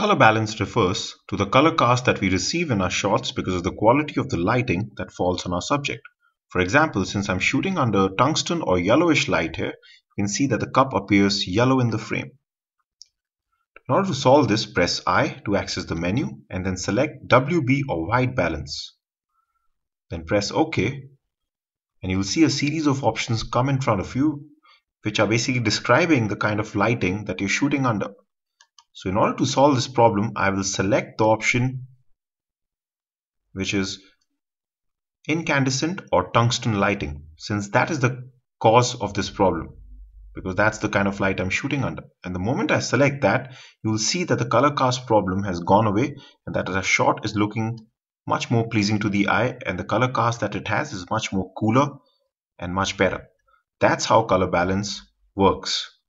Color balance refers to the color cast that we receive in our shots because of the quality of the lighting that falls on our subject. For example, since I'm shooting under tungsten or yellowish light here, you can see that the cup appears yellow in the frame. In order to solve this, press I to access the menu and then select WB or white balance. Then press OK and you will see a series of options come in front of you which are basically describing the kind of lighting that you're shooting under. So in order to solve this problem, I will select the option which is incandescent or tungsten lighting, since that is the cause of this problem, because that's the kind of light I'm shooting under. And the moment I select that, you will see that the color cast problem has gone away and that the shot is looking much more pleasing to the eye, and the color cast that it has is much more cooler and much better. That's how color balance works.